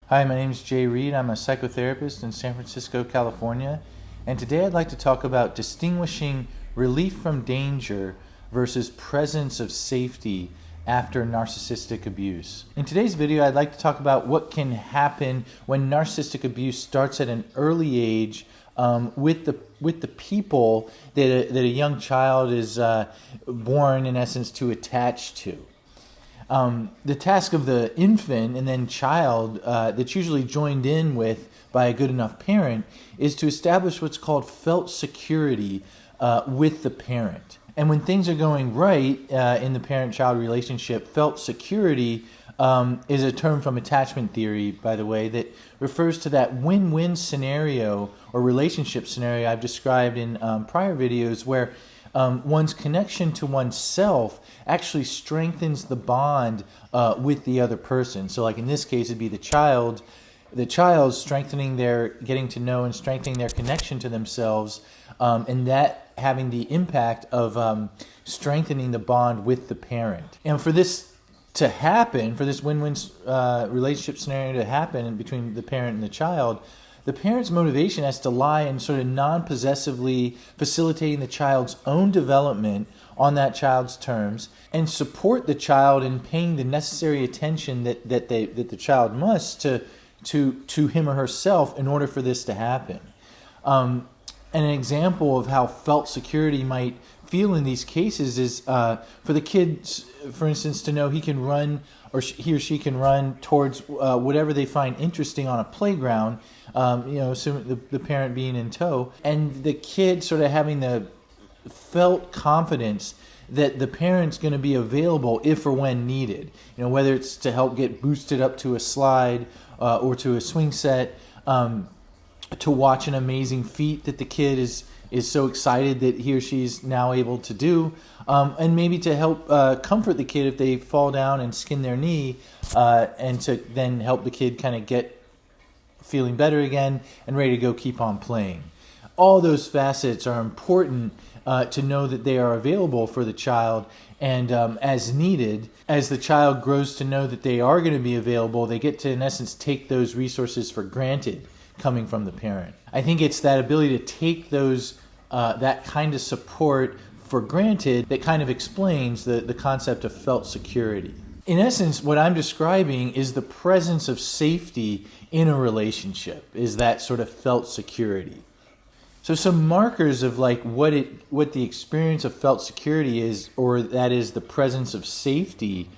Hi, my name is Reid. I'm a psychotherapist in San Francisco, California, and today I'd like to talk about distinguishing relief from danger versus presence of safety after narcissistic abuse. In today's video, I'd like to talk about what can happen when narcissistic abuse starts at an early age with the people that a young child is born, in essence, to attach to. The task of the infant and then child that's usually joined in with by a good enough parent is to establish what's called felt security with the parent. And when things are going right in the parent-child relationship, felt security is a term from attachment theory, by the way, that refers to that win-win scenario or relationship scenario I've described in prior videos where one's connection to oneself actually strengthens the bond with the other person. So like in this case, it'd be the child strengthening getting to know and strengthening their connection to themselves, and that having the impact of strengthening the bond with the parent. And for this to happen, for this win-win relationship scenario to happen between the parent and the child, the parent's motivation has to lie in sort of non-possessively facilitating the child's own development on that child's terms and support the child in paying the necessary attention that the child must to him or herself in order for this to happen. And an example of how felt security might feel in these cases is for the kids, for instance, to know he can run or he or she can run towards whatever they find interesting on a playground, assuming the parent being in tow, and the kid sort of having the felt confidence that the parent's going to be available if or when needed. Whether it's to help get boosted up to a slide or to a swing set, to watch an amazing feat that the kid is so excited that he or she's now able to do, and maybe to help comfort the kid if they fall down and skin their knee, and to then help the kid kind of get feeling better again and ready to go keep on playing. All those facets are important to know that they are available for the child, and as needed, as the child grows to know that they are going to be available, they get to, in essence, take those resources for granted coming from the parent. I think it's that ability to take those that kind of support for granted that kind of explains the concept of felt security. In essence, what I'm describing is the presence of safety in a relationship, is that sort of felt security. So some markers of like what the experience of felt security is, or that is the presence of safety,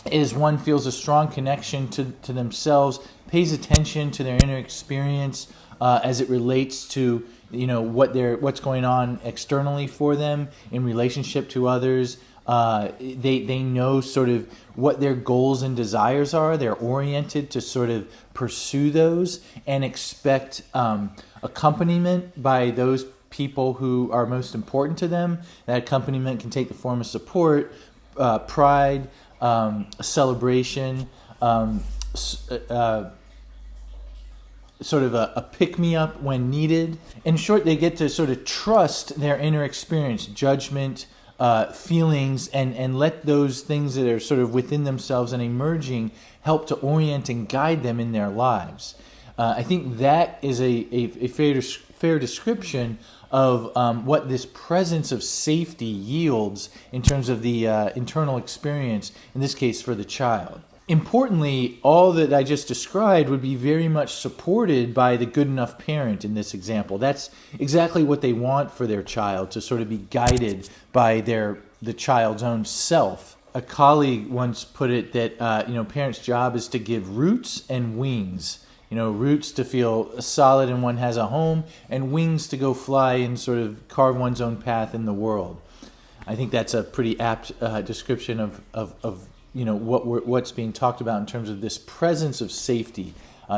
is one feels a strong connection to themselves, pays attention to their inner experience as it relates to what's going on externally for them in relationship to others. They know sort of what their goals and desires are. They're oriented to sort of pursue those and expect accompaniment by those people who are most important to them. That accompaniment can take the form of support, pride, celebration, sort of a pick-me-up when needed. In short, they get to sort of trust their inner experience, judgment, feelings, and let those things that are sort of within themselves and emerging help to orient and guide them in their lives. I think that is a fair description of what this presence of safety yields in terms of the internal experience, in this case for the child. Importantly, all that I just described would be very much supported by the good enough parent in this example. That's exactly what they want for their child, to sort of be guided by the child's own self. A colleague once put it that parents' job is to give roots and wings. Roots to feel solid and one has a home, and wings to go fly and sort of carve one's own path in the world. I think that's a pretty apt description of what's being talked about in terms of this presence of safety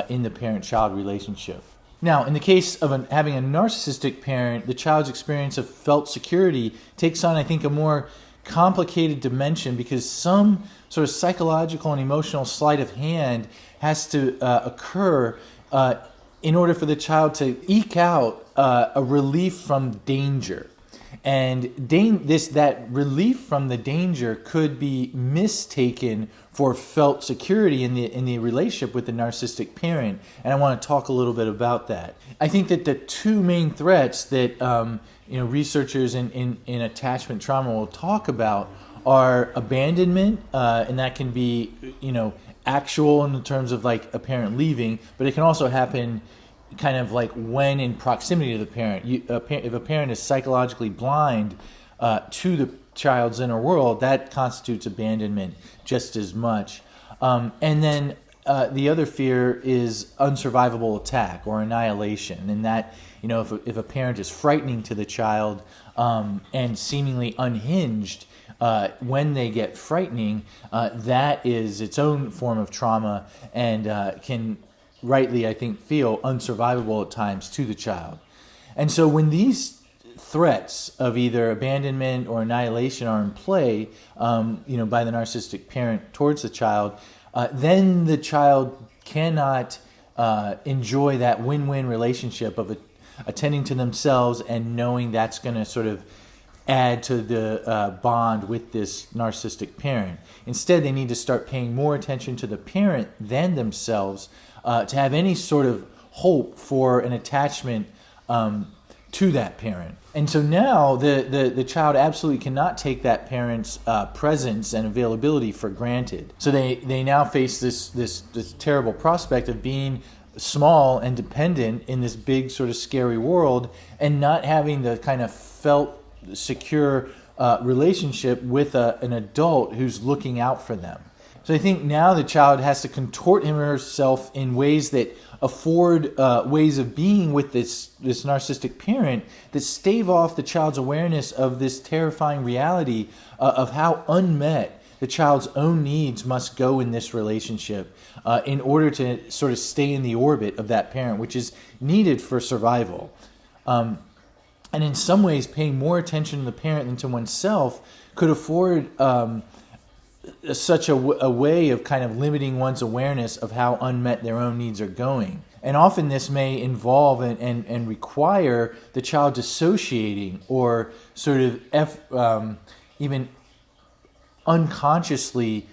in the parent-child relationship. Now, in the case of having a narcissistic parent, the child's experience of felt security takes on, I think, a more complicated dimension, because some sort of psychological and emotional sleight of hand has to occur in order for the child to eke out a relief from danger. And that relief from the danger could be mistaken for felt security in the relationship with the narcissistic parent. And I want to talk a little bit about that. I think that the two main threats that researchers in attachment trauma will talk about are abandonment, and that can be actual in terms of like a parent leaving, but it can also happen kind of like when in proximity to the parent. If a parent is psychologically blind to the child's inner world, that constitutes abandonment just as much. And then the other fear is unsurvivable attack or annihilation, and that if a parent is frightening to the child and seemingly unhinged when they get frightening, that is its own form of trauma and can rightly, I think, feel unsurvivable at times to the child. And so when these threats of either abandonment or annihilation are in play, by the narcissistic parent towards the child, then the child cannot enjoy that win-win relationship of attending to themselves and knowing that's going to sort of add to the bond with this narcissistic parent. Instead, they need to start paying more attention to the parent than themselves to have any sort of hope for an attachment to that parent. And so now the child absolutely cannot take that parent's presence and availability for granted. So they now face this terrible prospect of being small and dependent in this big sort of scary world and not having the kind of felt secure relationship with an adult who's looking out for them. So I think now the child has to contort him or herself in ways that afford ways of being with this narcissistic parent that stave off the child's awareness of this terrifying reality of how unmet the child's own needs must go in this relationship in order to sort of stay in the orbit of that parent, which is needed for survival. And in some ways, paying more attention to the parent than to oneself could afford such a way of kind of limiting one's awareness of how unmet their own needs are going. And often this may involve and require the child dissociating or sort of even unconsciously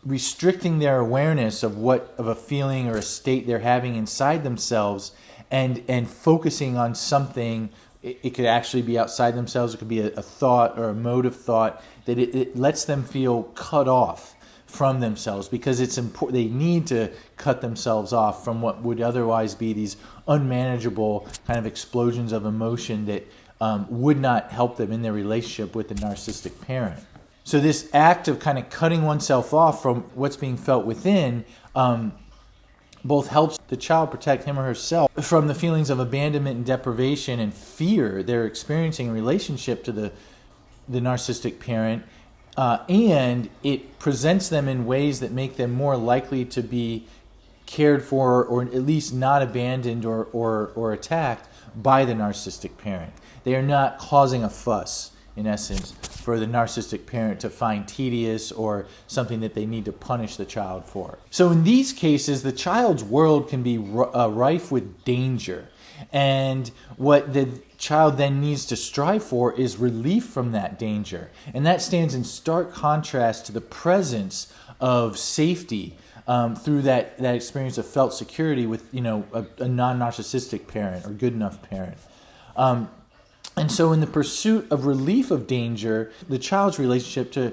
restricting their awareness of a feeling or a state they're having inside themselves and focusing on something. It could actually be outside themselves. It could be a thought or a mode of thought that it lets them feel cut off from themselves, because it's important. They need to cut themselves off from what would otherwise be these unmanageable kind of explosions of emotion that would not help them in their relationship with the narcissistic parent. So this act of kind of cutting oneself off from what's being felt within both helps the child protect him or herself from the feelings of abandonment and deprivation and fear they're experiencing in relationship to the narcissistic parent, and it presents them in ways that make them more likely to be cared for or at least not abandoned or attacked by the narcissistic parent. They are not causing a fuss, in essence, for the narcissistic parent to find tedious or something that they need to punish the child for. So in these cases, the child's world can be rife with danger. And what the child then needs to strive for is relief from that danger. And that stands in stark contrast to the presence of safety through that experience of felt security with a non-narcissistic parent or good enough parent. And so in the pursuit of relief of danger, the child's relationship to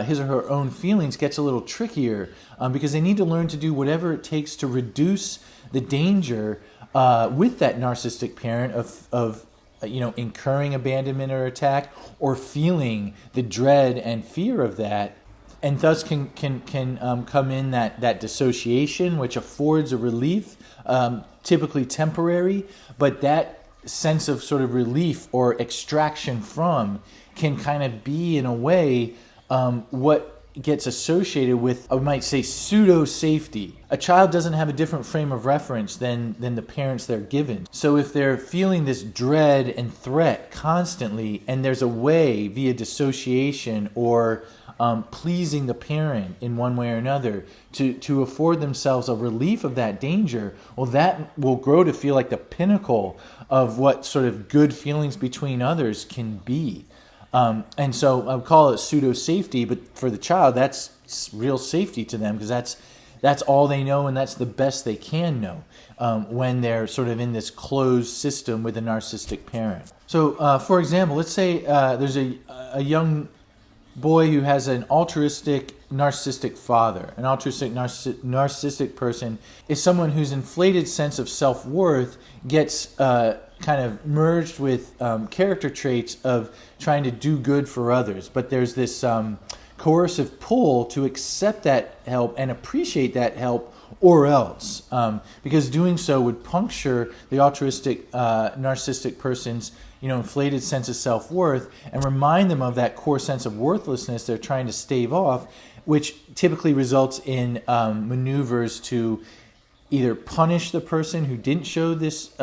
his or her own feelings gets a little trickier because they need to learn to do whatever it takes to reduce the danger with that narcissistic parent of incurring abandonment or attack, or feeling the dread and fear of that. And thus can come in that dissociation, which affords a relief, typically temporary, but that sense of sort of relief or extraction from can kind of be, in a way, what gets associated with, I might say, pseudo-safety. A child doesn't have a different frame of reference than the parents they're given. So if they're feeling this dread and threat constantly, and there's a way via dissociation or pleasing the parent in one way or another to afford themselves a relief of that danger, well, that will grow to feel like the pinnacle of what sort of good feelings between others can be. And so I would call it pseudo safety, but for the child, that's real safety to them, because that's all they know, and that's the best they can know when they're sort of in this closed system with a narcissistic parent. So, for example, let's say there's a young boy who has an altruistic narcissistic father. An altruistic narcissistic person is someone whose inflated sense of self-worth gets kind of merged with character traits of trying to do good for others. But there's this coercive pull to accept that help and appreciate that help, or else, because doing so would puncture the altruistic narcissistic person's inflated sense of self-worth and remind them of that core sense of worthlessness they're trying to stave off, which typically results in maneuvers to either punish the person who didn't show this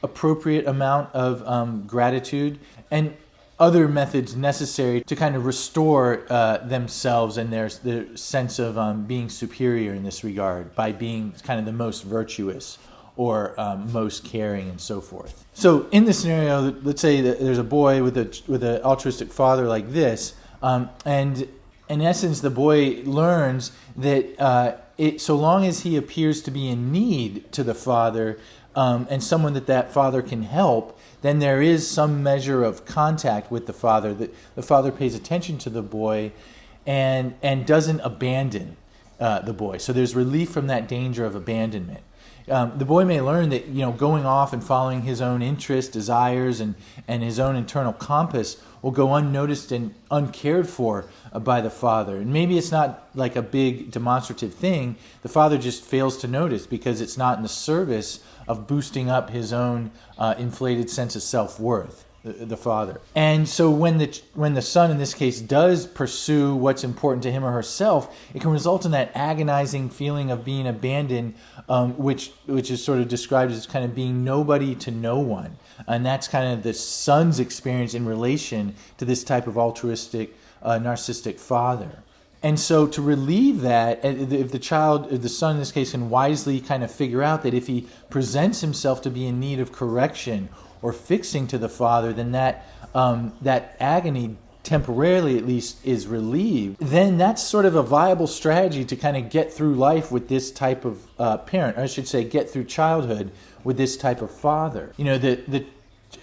appropriate amount of gratitude, and other methods necessary to kind of restore themselves and their sense of being superior in this regard by being kind of the most virtuous or most caring and so forth. So in this scenario, let's say that there's a boy with an altruistic father like this, and in essence, the boy learns that so long as he appears to be in need to the father and someone that father can help, then there is some measure of contact with the father, that the father pays attention to the boy and doesn't abandon the boy. So there's relief from that danger of abandonment. The boy may learn that going off and following his own interests, desires, and his own internal compass will go unnoticed and uncared for by the father. And maybe it's not like a big demonstrative thing. The father just fails to notice because it's not in the service of boosting up his own inflated sense of self-worth, the father. And so when the son in this case does pursue what's important to him or herself, it can result in that agonizing feeling of being abandoned, which is sort of described as kind of being nobody to no one. And that's kind of the son's experience in relation to this type of altruistic narcissistic father. And so to relieve that, if the son in this case can wisely kind of figure out that if he presents himself to be in need of correction or fixing to the father, then that agony, temporarily at least, is relieved, then that's sort of a viable strategy to kind of get through life with this type of parent, or I should say get through childhood with this type of father.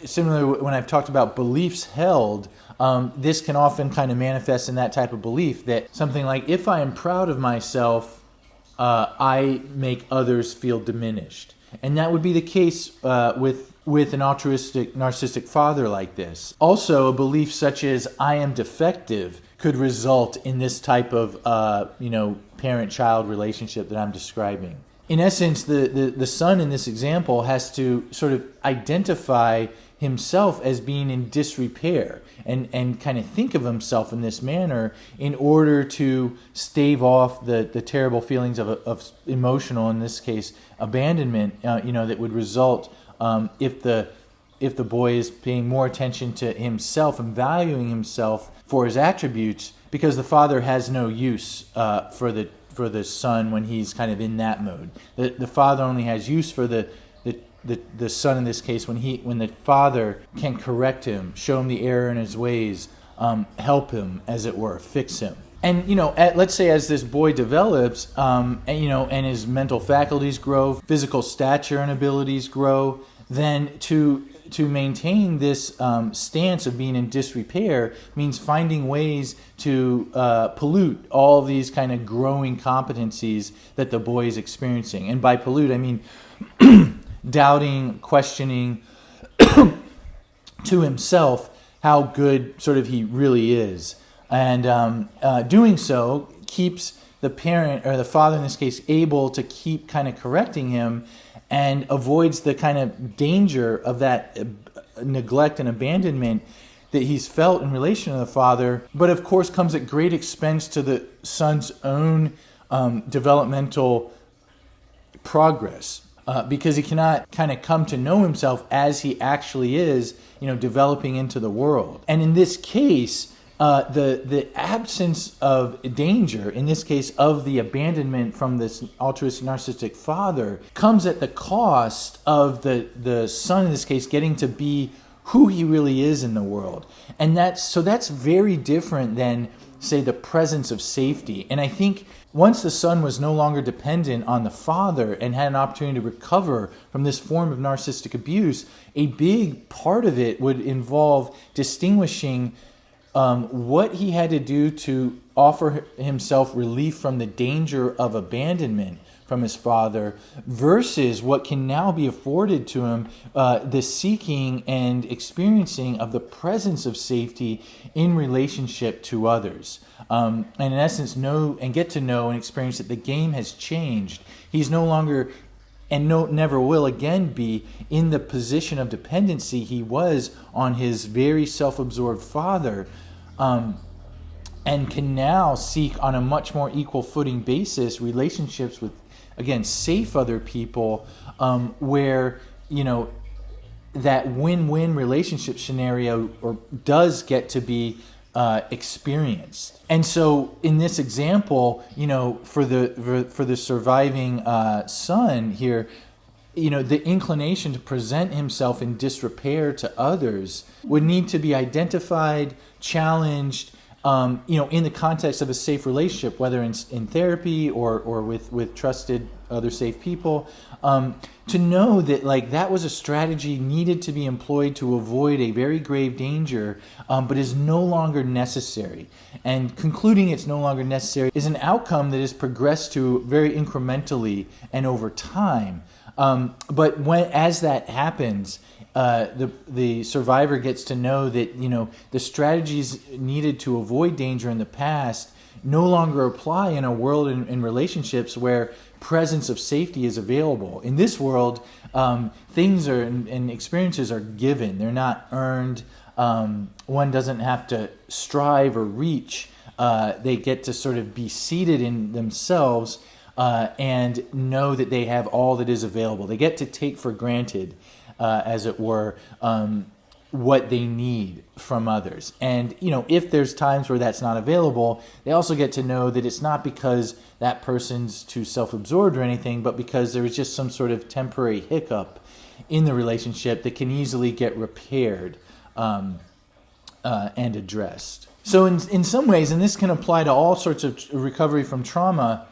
Similarly, when I've talked about beliefs held, this can often kind of manifest in that type of belief that something like, if I am proud of myself, I make others feel diminished. And that would be the case with an altruistic narcissistic father like this. Also, a belief such as I am defective could result in this type of parent-child relationship that I'm describing. In essence, the son in this example has to sort of identify himself as being in disrepair and kind of think of himself in this manner in order to stave off the terrible feelings of emotional, in this case, abandonment, that would result if the boy is paying more attention to himself and valuing himself for his attributes, because the father has no use for the son when he's kind of in that mode. The father only has use for the son in this case when the father can correct him, show him the error in his ways, help him, as it were, fix him. And let's say as this boy develops, and his mental faculties grow, physical stature and abilities grow, then to maintain this stance of being in disrepair means finding ways to pollute all of these kind of growing competencies that the boy is experiencing. And by pollute, I mean doubting, questioning to himself how good sort of he really is. And doing so keeps the parent, or the father in this case, able to keep kind of correcting him and avoids the kind of danger of that neglect and abandonment that he's felt in relation to the father, but of course comes at great expense to the son's own developmental progress. Because he cannot kind of come to know himself as he actually is, developing into the world. And in this case, the absence of danger, in this case of the abandonment from this altruistic narcissistic father, comes at the cost of the son, in this case, getting to be who he really is in the world. And that's very different than, say, the presence of safety. And I think once the son was no longer dependent on the father and had an opportunity to recover from this form of narcissistic abuse, a big part of it would involve distinguishing what he had to do to offer himself relief from the danger of abandonment from his father versus what can now be afforded to him, the seeking and experiencing of the presence of safety in relationship to others. And in essence, get to know and experience that the game has changed. He's no longer and never will again be in the position of dependency he was on his very self-absorbed father, and can now seek on a much more equal footing basis relationships with, again, safe other people, where, that win-win relationship scenario does get to be experienced. And so in this example, for the surviving son here, the inclination to present himself in disrepair to others would need to be identified, challenged, in the context of a safe relationship, whether in therapy or with trusted other safe people, to know that that was a strategy needed to be employed to avoid a very grave danger, but is no longer necessary. And concluding it's no longer necessary is an outcome that is progressed to very incrementally and over time. But as that happens, the survivor gets to know that the strategies needed to avoid danger in the past no longer apply in a world in relationships where presence of safety is available. In this world, things and experiences are given; they're not earned. One doesn't have to strive or reach. They get to sort of be seated in themselves and know that they have all that is available. They get to take for granted, as it were, what they need from others. And, if there's times where that's not available, they also get to know that it's not because that person's too self-absorbed or anything, but because there is just some sort of temporary hiccup in the relationship that can easily get repaired and addressed. So in some ways, and this can apply to all sorts of recovery from trauma,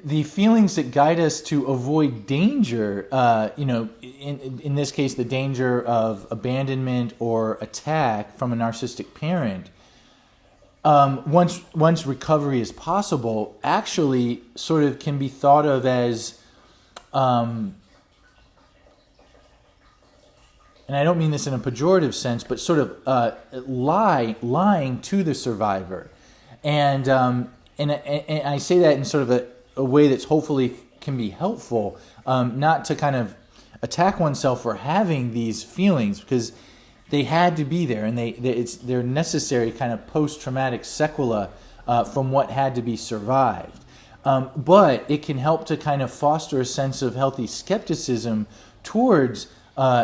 the feelings that guide us to avoid danger, in this case, the danger of abandonment or attack from a narcissistic parent, once recovery is possible, actually sort of can be thought of as, and I don't mean this in a pejorative sense, but sort of lying to the survivor, and I say that in sort of a way that's hopefully can be helpful, not to kind of attack oneself for having these feelings, because they had to be there, and they're necessary kind of post-traumatic sequela from what had to be survived. But it can help to kind of foster a sense of healthy skepticism towards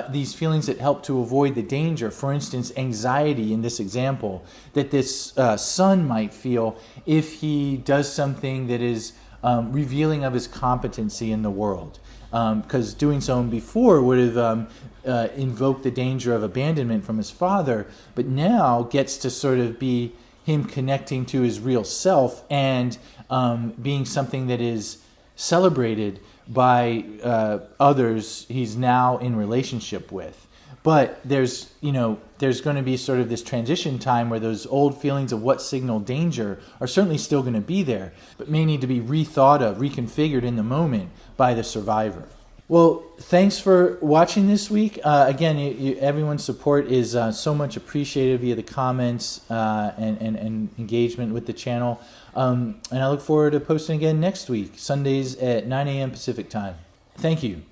these feelings that help to avoid the danger. For instance, anxiety in this example, that this son might feel if he does something that is revealing of his competency in the world. Because doing so before would have invoked the danger of abandonment from his father, but now gets to sort of be him connecting to his real self and being something that is celebrated by others he's now in relationship with. But there's going to be sort of this transition time where those old feelings of what signal danger are certainly still going to be there, but may need to be rethought of, reconfigured in the moment by the survivor. Well, thanks for watching this week. Again, everyone's support is so much appreciated via the comments and engagement with the channel. And I look forward to posting again next week, Sundays at 9 a.m. Pacific time. Thank you.